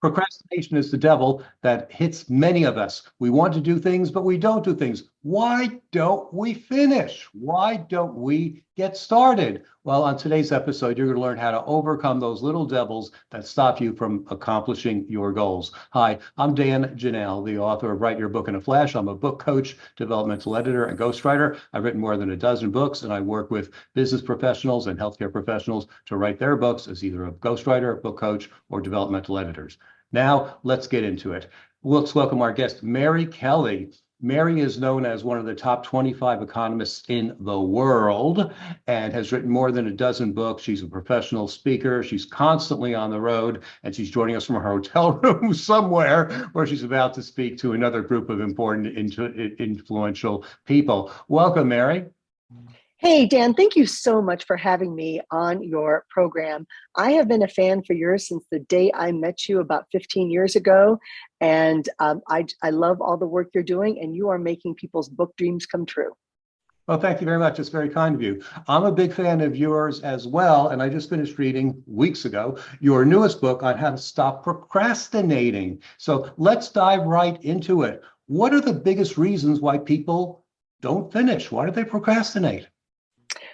Procrastination is the devil that hits many of us. We want to do things, but we don't do things. Why don't we finish? Why don't we get started? Well, on today's episode, you're going to learn how to overcome those little devils that stop you from accomplishing your goals. Hi, I'm Dan Janal, the author of Write Your Book in a Flash. I'm a book coach, developmental editor, and ghostwriter. I've written more than a dozen books, and I work with business professionals and healthcare professionals to write their books as either a ghostwriter, book coach, or developmental editors. Now, let's get into it. Let's welcome our guest, Mary Kelly. Mary is known as one of the top 25 economists in the world and has written more than a dozen books. She's a professional speaker. She's constantly on the road, and she's joining us from her hotel room somewhere where she's about to speak to another group of important, influential people. Welcome, Mary. Hey, Dan, thank you so much for having me on your program. I have been a fan for yours since the day I met you about 15 years ago. And I love all the work you're doing, and you are making people's book dreams come true. Well, thank you very much. It's very kind of you. I'm a big fan of yours as well. And I just finished reading weeks ago your newest book on how to stop procrastinating. So let's dive right into it. What are the biggest reasons why people don't finish? Why do they procrastinate?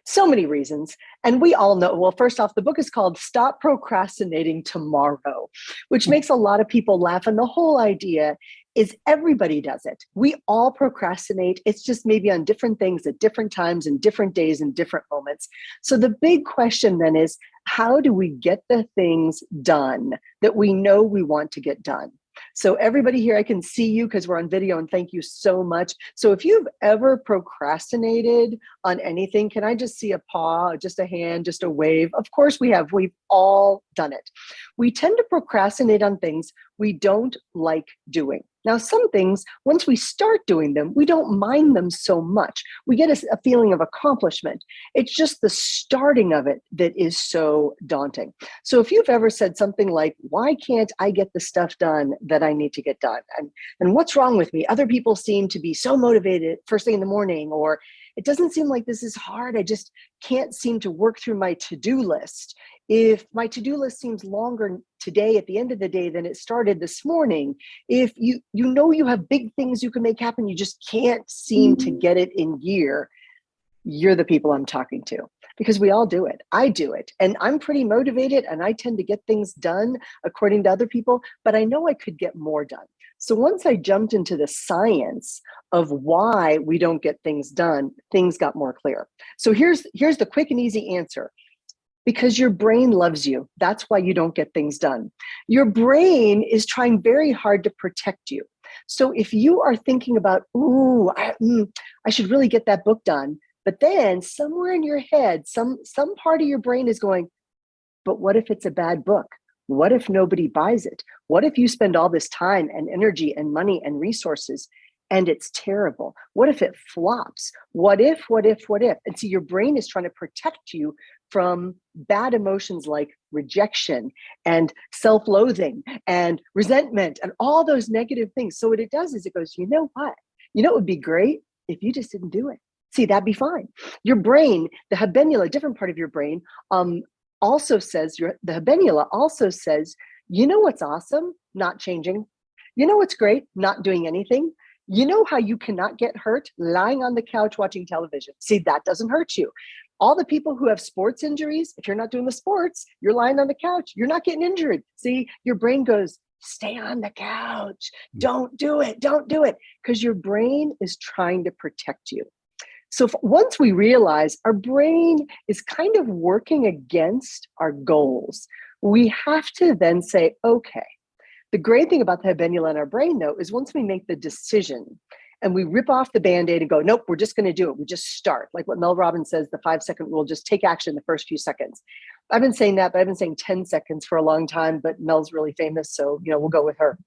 So many reasons. And we all know, well, first off, the book is called Stop Procrastinating Tomorrow, which makes a lot of people laugh. And the whole idea is everybody does it. We all procrastinate. It's just maybe on different things at different times and different days and different moments. So the big question then is, how do we get the things done that we know we want to get done? So everybody here, I can see you because we're on video, and thank you so much. So if you've ever procrastinated on anything, can I just see a paw, just a hand, just a wave? Of course we have. We've all done it. We tend to procrastinate on things we don't like doing. Now, some things, once we start doing them, we don't mind them so much. We get a feeling of accomplishment. It's just the starting of it that is so daunting. So if you've ever said something like, why can't I get the stuff done that I need to get done? And what's wrong with me? Other people seem to be so motivated first thing in the morning, or it doesn't seem like this is hard. I just can't seem to work through my to-do list. If my to-do list seems longer today at the end of the day than it started this morning, if you know you have big things you can make happen, you just can't seem to get it in gear, you're the people I'm talking to, because we all do it. I do it. And I'm pretty motivated, and I tend to get things done according to other people, but I know I could get more done. So once I jumped into the science of why we don't get things done, things got more clear. So here's the quick and easy answer. Because your brain loves you. That's why you don't get things done. Your brain is trying very hard to protect you. So if you are thinking about, I should really get that book done, but then somewhere in your head, some part of your brain is going, but what if it's a bad book? What if nobody buys it? What if you spend all this time and energy and money and resources and it's terrible? What if it flops? What if? And so your brain is trying to protect you from bad emotions like rejection and self-loathing and resentment and all those negative things. So what it does is it goes, you know what? You know, it would be great if you just didn't do it. See, that'd be fine. Your brain, the habenula, different part of your brain, also says, the habenula also says, you know what's awesome? Not changing. You know what's great? Not doing anything. You know how you cannot get hurt? Lying on the couch watching television. See, that doesn't hurt you. All the people who have sports injuries, if you're not doing the sports, you're lying on the couch, you're not getting injured. See, your brain goes, stay on the couch. Don't do it. Because your brain is trying to protect you. So once we realize our brain is kind of working against our goals, we have to then say, okay. The great thing about the habenula in our brain, though, is once we make the decision and we rip off the Band-Aid and go, nope, we're just going to do it. We just start. Like what Mel Robbins says, the 5-second rule, just take action the first few seconds. I've been saying that, but I've been saying 10 seconds for a long time, but Mel's really famous, so we'll go with her.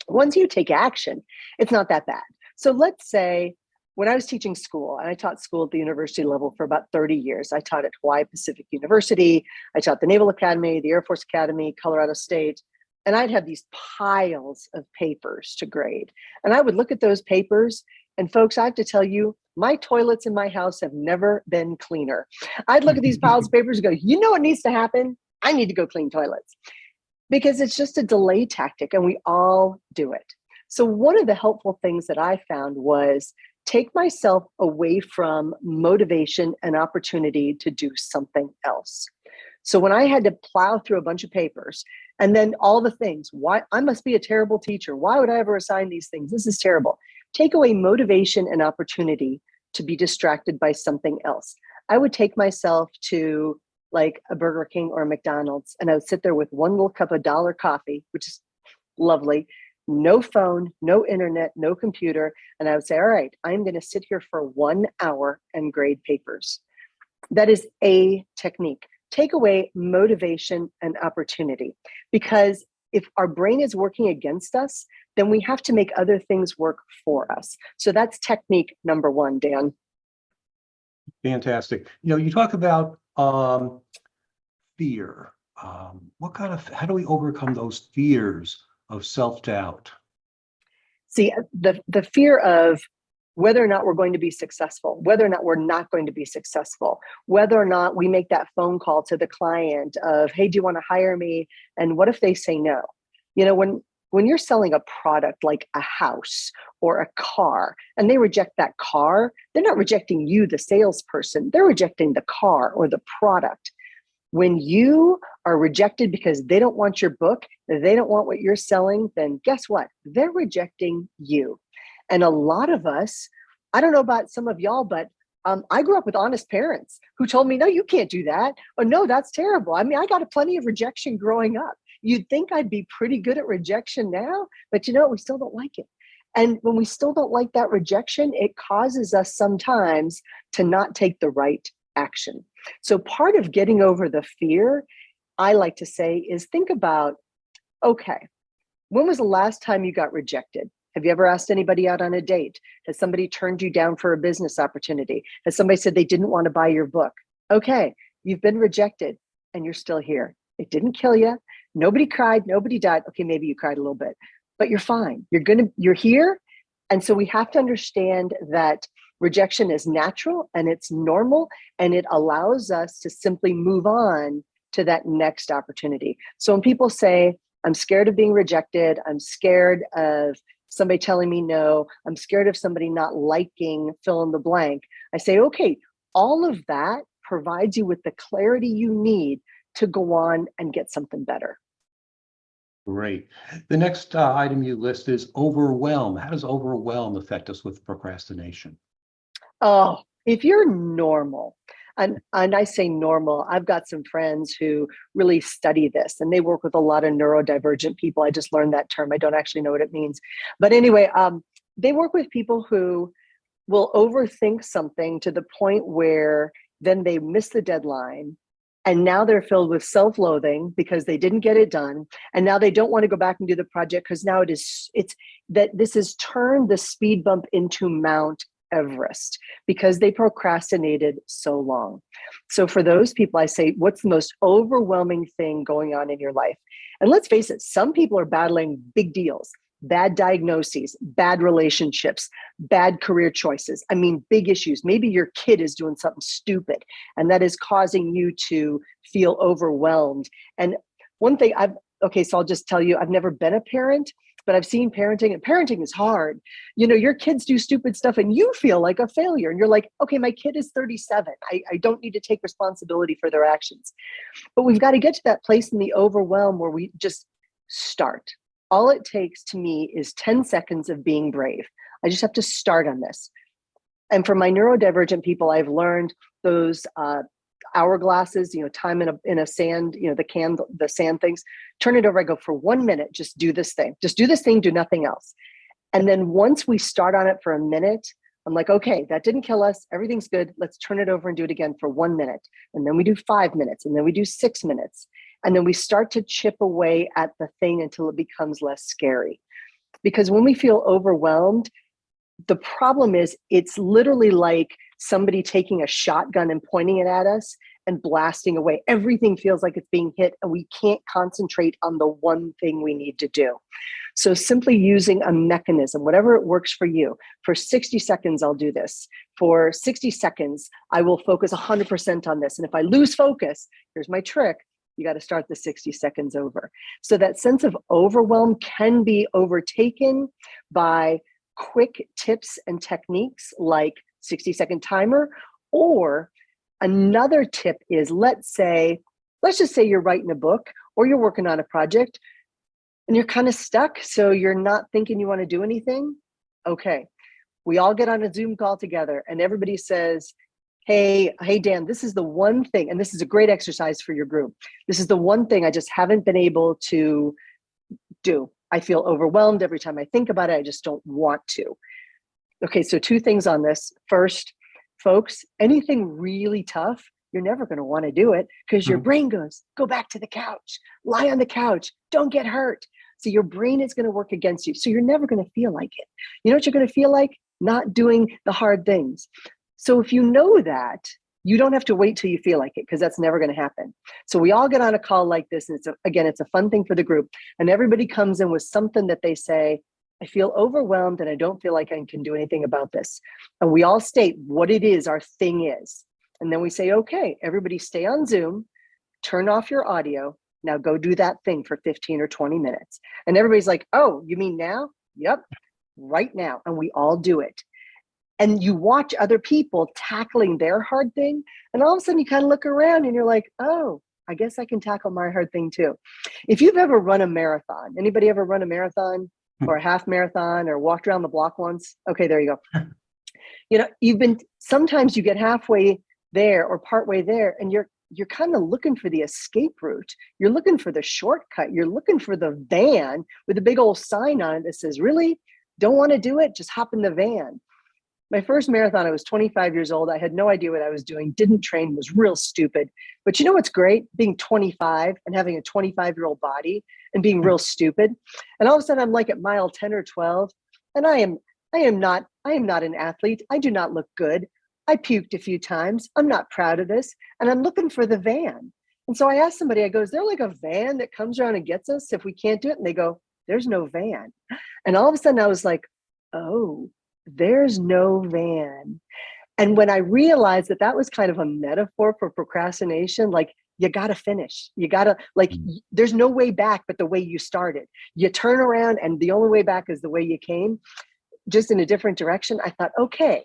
Once you take action, it's not that bad. So let's say when I was teaching school, and I taught school at the university level for about 30 years. I taught at Hawaii Pacific University. I taught the Naval Academy, the Air Force Academy, Colorado State. And I'd have these piles of papers to grade. And I would look at those papers, and folks, I have to tell you, my toilets in my house have never been cleaner. I'd look at these piles of papers and go, you know what needs to happen? I need to go clean toilets. because it's just a delay tactic and we all do it. So one of the helpful things that I found was take myself away from motivation and opportunity to do something else. So when I had to plow through a bunch of papers and then all the things, why I must be a terrible teacher. Why would I ever assign these things? This is terrible. Take away motivation and opportunity to be distracted by something else. I would take myself to like a Burger King or a McDonald's, and I would sit there with one little cup of dollar coffee, which is lovely, no phone, no internet, no computer. And I would say, all right, I'm going to sit here for 1 hour and grade papers. That is a technique. Take away motivation and opportunity, because if our brain is working against us, then we have to make other things work for us. So that's technique number one, Dan. Fantastic. You talk about fear. How do we overcome those fears of self-doubt? See, the fear of whether or not we're going to be successful, whether or not we're not going to be successful, whether or not we make that phone call to the client of, hey, do you want to hire me? And what if they say no? When you're selling a product like a house or a car and they reject that car, they're not rejecting you, the salesperson, they're rejecting the car or the product. When you are rejected because they don't want your book, they don't want what you're selling, then guess what? They're rejecting you. And a lot of us, I don't know about some of y'all, but I grew up with honest parents who told me, no, you can't do that. Or no, that's terrible. I mean, I got plenty of rejection growing up. You'd think I'd be pretty good at rejection now, but we still don't like it. And when we still don't like that rejection, it causes us sometimes to not take the right action. So part of getting over the fear, I like to say, is think about, okay, when was the last time you got rejected? Have you ever asked anybody out on a date? Has somebody turned you down for a business opportunity? Has somebody said they didn't want to buy your book? Okay, you've been rejected and you're still here. It didn't kill you. Nobody cried, nobody died. Okay, maybe you cried a little bit, but you're fine. You're here. And so we have to understand that rejection is natural and it's normal, and it allows us to simply move on to that next opportunity. So when people say, I'm scared of being rejected, I'm scared of somebody telling me no, I'm scared of somebody not liking fill in the blank, I say, okay, all of that provides you with the clarity you need to go on and get something better. Great. The next item you list is overwhelm. How does overwhelm affect us with procrastination? Oh, if you're normal, and I say normal, I've got some friends who really study this and they work with a lot of neurodivergent people. I just learned that term. I don't actually know what it means. But anyway, they work with people who will overthink something to the point where then they miss the deadline. And now they're filled with self-loathing because they didn't get it done. And now they don't want to go back and do the project because now this has turned the speed bump into Mount Everest because they procrastinated so long. So for those people, I say, what's the most overwhelming thing going on in your life? And let's face it, some people are battling big deals, bad diagnoses, bad relationships, bad career choices. I mean, big issues. Maybe your kid is doing something stupid and that is causing you to feel overwhelmed. And one thing so I'll just tell you, I've never been a parent, but I've seen parenting, and parenting is hard. Your kids do stupid stuff and you feel like a failure. And you're like, okay, my kid is 37. I don't need to take responsibility for their actions. But we've got to get to that place in the overwhelm where we just start. All it takes to me is 10 seconds of being brave. I just have to start on this. And for my neurodivergent people, I've learned those hourglasses, time in a sand, the sand things, turn it over. I go, for 1 minute, just do this thing. Just do this thing, do nothing else. And then once we start on it for a minute, I'm like, okay, that didn't kill us. Everything's good. Let's turn it over and do it again for 1 minute. And then we do 5 minutes, and then we do 6 minutes. And then we start to chip away at the thing until it becomes less scary. Because when we feel overwhelmed, the problem is it's literally like somebody taking a shotgun and pointing it at us and blasting away. Everything feels like it's being hit and we can't concentrate on the one thing we need to do. So simply using a mechanism, whatever it works for you. For 60 seconds, I'll do this. For 60 seconds, I will focus 100% on this. And if I lose focus, here's my trick. you got to start the 60 seconds over. So that sense of overwhelm can be overtaken by quick tips and techniques like 60-second timer. Or another tip is, let's just say you're writing a book or you're working on a project and you're kind of stuck. So you're not thinking you want to do anything. Okay. We all get on a Zoom call together and everybody says, hey, Dan, this is the one thing, and this is a great exercise for your group. This is the one thing I just haven't been able to do. I feel overwhelmed every time I think about it. I just don't want to. Okay, so 2 things on this. First, folks, anything really tough, you're never going to want to do it because your brain goes, go back to the couch, lie on the couch, don't get hurt. So your brain is going to work against you. So you're never going to feel like it. You know what you're going to feel like? Not doing the hard things. So if you know that, you don't have to wait till you feel like it because that's never going to happen. So we all get on a call like this. And it's a fun thing for the group. And everybody comes in with something that they say, I feel overwhelmed and I don't feel like I can do anything about this. And we all state what it is our thing is. And then we say, okay, everybody stay on Zoom, turn off your audio. Now go do that thing for 15 or 20 minutes. And everybody's like, oh, you mean now? Yep, right now. And we all do it. And you watch other people tackling their hard thing. And all of a sudden you kind of look around and you're like, oh, I guess I can tackle my hard thing too. If you've ever run a marathon, anybody ever run a marathon or a half marathon or walked around the block once? Okay, there you go. You know, sometimes you get halfway there or partway there and you're kind of looking for the escape route. You're looking for the shortcut. You're looking for the van with a big old sign on it that says, really? Don't want to do it? Just hop in the van. My first marathon, I was 25 years old. I had no idea what I was doing, didn't train, was real stupid. But you know what's great? Being 25 and having a 25-year-old body and being real stupid. And all of a sudden I'm like at mile 10 or 12 and I am not an athlete. I do not look good. I puked a few times. I'm not proud of this. And I'm looking for the van. And so I asked somebody, I go, is there like a van that comes around and gets us if we can't do it? And they go, there's no van. And all of a sudden I was like, oh, there's no van. And when I realized that was kind of a metaphor for procrastination, like you got to finish, there's no way back but the way you started. You turn around and the only way back is the way you came, just in a different direction. I thought, okay,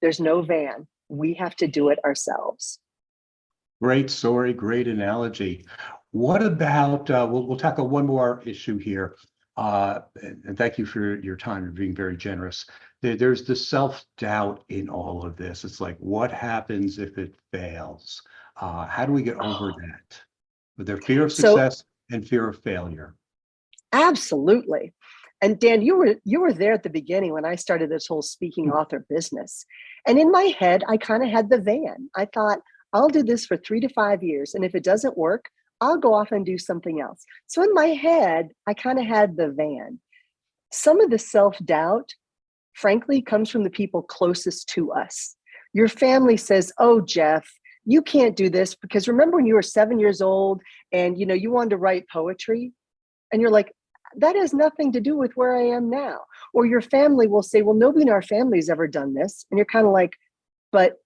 there's no van. We have to do it ourselves. Great story, great analogy. What about, we'll tackle one more issue here. And thank you for your time. You're being very generous. There's the self-doubt in all of this. It's like, what happens if it fails? How do we get over that? With their fear of success and fear of failure. Absolutely. And Dan, you were there at the beginning when I started this whole speaking author business. And in my head, I kind of had the van. I thought, I'll do this for 3 to 5 years. And if it doesn't work, I'll go off and do something else. So in my head, I kind of had the van. Some of the self-doubt, frankly, comes from the people closest to us. Your family says, oh, Jeff, you can't do this because remember when you were 7 years old and you wanted to write poetry? And you're like, that has nothing to do with where I am now. Or your family will say, well, nobody in our family has ever done this. And you're kind of like, but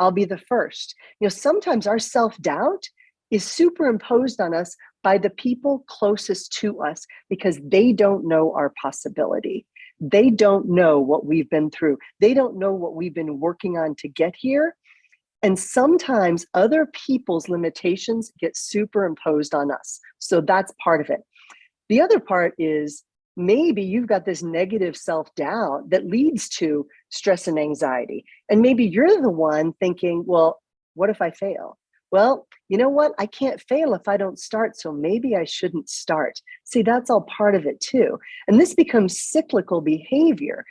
I'll be the first. Sometimes our self-doubt is superimposed on us by the people closest to us because they don't know our possibility. They don't know what we've been through. They don't know what we've been working on to get here. And sometimes other people's limitations get superimposed on us. So that's part of it. The other part is maybe you've got this negative self-doubt that leads to stress and anxiety. And maybe you're the one thinking, well, what if I fail? Well, you know what? I can't fail if I don't start, so maybe I shouldn't start. See, that's all part of it too. And this becomes cyclical behavior.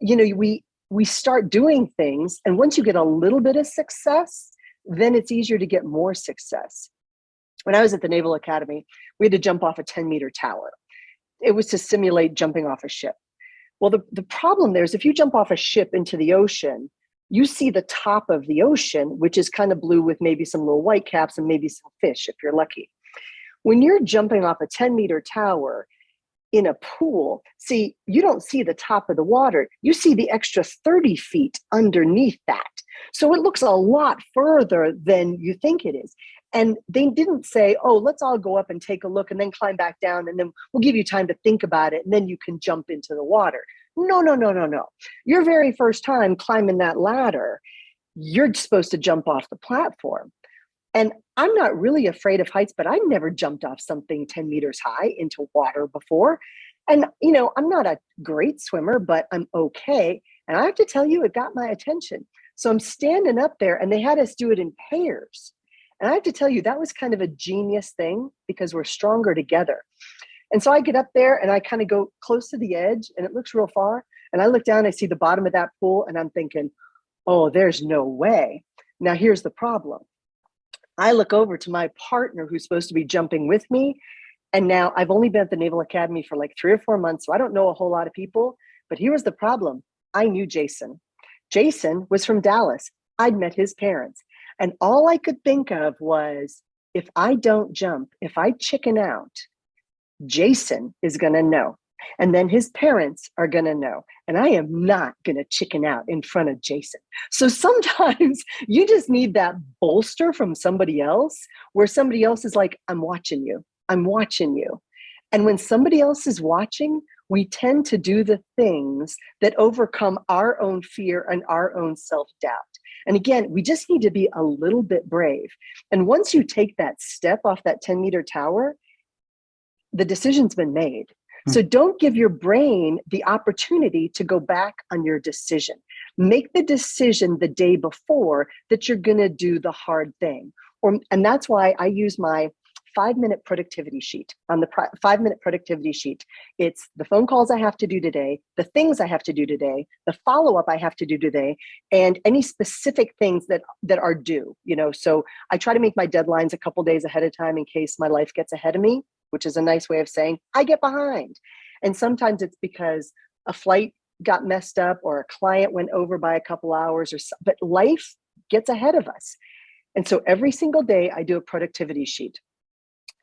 We start doing things, and once you get a little bit of success, then it's easier to get more success. When I was at the Naval Academy, we had to jump off a 10-meter tower. It was to simulate jumping off a ship. Well, the problem there is if you jump off a ship into the ocean, you see the top of the ocean, which is kind of blue with maybe some little white caps and maybe some fish if you're lucky. When you're jumping off a 10-meter tower in a pool, see, you don't see the top of the water. You see the extra 30 feet underneath that. So it looks a lot further than you think it is. And they didn't say, oh, let's all go up and take a look and then climb back down. And then we'll give you time to think about it. And then you can jump into the water. No, no, no, no, no. Your very first time climbing that ladder, you're supposed to jump off the platform. And I'm not really afraid of heights, but I never jumped off something 10 meters high into water before. And, I'm not a great swimmer, but I'm okay. And I have to tell you, it got my attention. So I'm standing up there and they had us do it in pairs. And I have to tell you, that was kind of a genius thing because we're stronger together. And so I get up there and I kind of go close to the edge and it looks real far. And I look down, I see the bottom of that pool and I'm thinking, oh, there's no way. Now, here's the problem. I look over to my partner who's supposed to be jumping with me. And now I've only been at the Naval Academy for like 3 or 4 months. So I don't know a whole lot of people. But here was the problem. I knew Jason. Jason was from Dallas. I'd met his parents. And all I could think of was, if I don't jump, if I chicken out, Jason is going to know. And then his parents are going to know. And I am not going to chicken out in front of Jason. So sometimes you just need that bolster from somebody else where somebody else is like, I'm watching you. I'm watching you. And when somebody else is watching, we tend to do the things that overcome our own fear and our own self-doubt. And again, we just need to be a little bit brave. And once you take that step off that 10-meter tower, the decision's been made. So don't give your brain the opportunity to go back on your decision. Make the decision the day before that you're going to do the hard thing. And that's why I use my 5-minute productivity sheet. On the 5-minute productivity sheet, it's the phone calls I have to do today, the things I have to do today, the follow-up I have to do today, and any specific things that are due. So I try to make my deadlines a couple days ahead of time in case my life gets ahead of me, which is a nice way of saying I get behind. And sometimes it's because a flight got messed up or a client went over by a couple hours but life gets ahead of us. And so every single day I do a productivity sheet.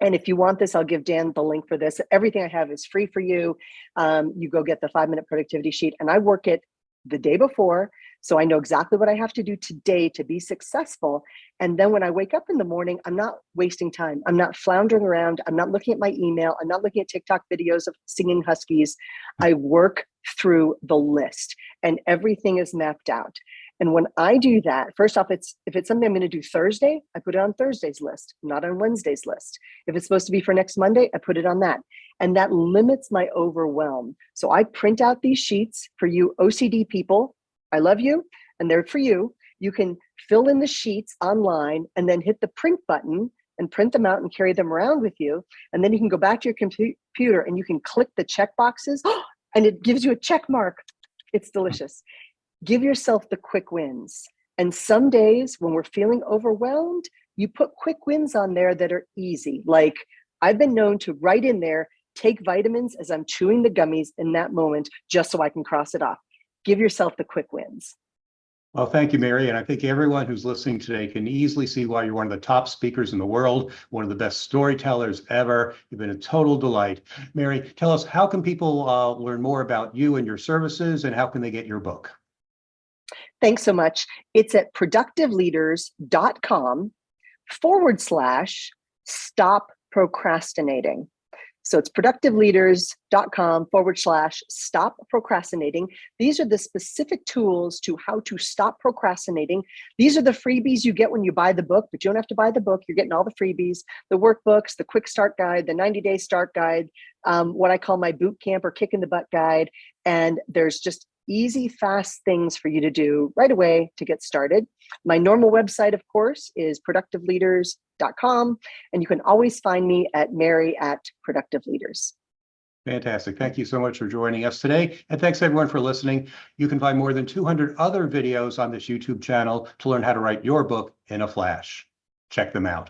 And if you want this, I'll give Dan the link for this. Everything I have is free for you. You go get the 5-minute productivity sheet and I work it the day before. So I know exactly what I have to do today to be successful. And then when I wake up in the morning, I'm not wasting time. I'm not floundering around. I'm not looking at my email. I'm not looking at TikTok videos of singing huskies. I work through the list and everything is mapped out. And when I do that, first off, if it's something I'm going to do Thursday, I put it on Thursday's list, not on Wednesday's list. If it's supposed to be for next Monday, I put it on that. And that limits my overwhelm. So I print out these sheets for you OCD people. I love you, and they're for you. You can fill in the sheets online and then hit the print button and print them out and carry them around with you. And then you can go back to your computer and you can click the check boxes and it gives you a check mark. It's delicious. Give yourself the quick wins. And some days when we're feeling overwhelmed, you put quick wins on there that are easy. Like I've been known to write in there, take vitamins as I'm chewing the gummies in that moment, just so I can cross it off. Give yourself the quick wins. Well, thank you, Mary. And I think everyone who's listening today can easily see why you're one of the top speakers in the world, one of the best storytellers ever. You've been a total delight. Mary, tell us, how can people learn more about you and your services, and how can they get your book? Thanks so much. It's at productiveleaders.com/stop procrastinating. So it's productiveleaders.com/stop procrastinating. These are the specific tools to how to stop procrastinating. These are the freebies you get when you buy the book, but you don't have to buy the book. You're getting all the freebies, the workbooks, the quick start guide, the 90-day start guide, what I call my boot camp or kick in the butt guide. And there's just easy, fast things for you to do right away to get started. My normal website, of course, is productiveleaders.com. And you can always find me at Mary@productiveleaders. Fantastic. Thank you so much for joining us today. And thanks everyone for listening. You can find more than 200 other videos on this YouTube channel to learn how to write your book in a flash. Check them out.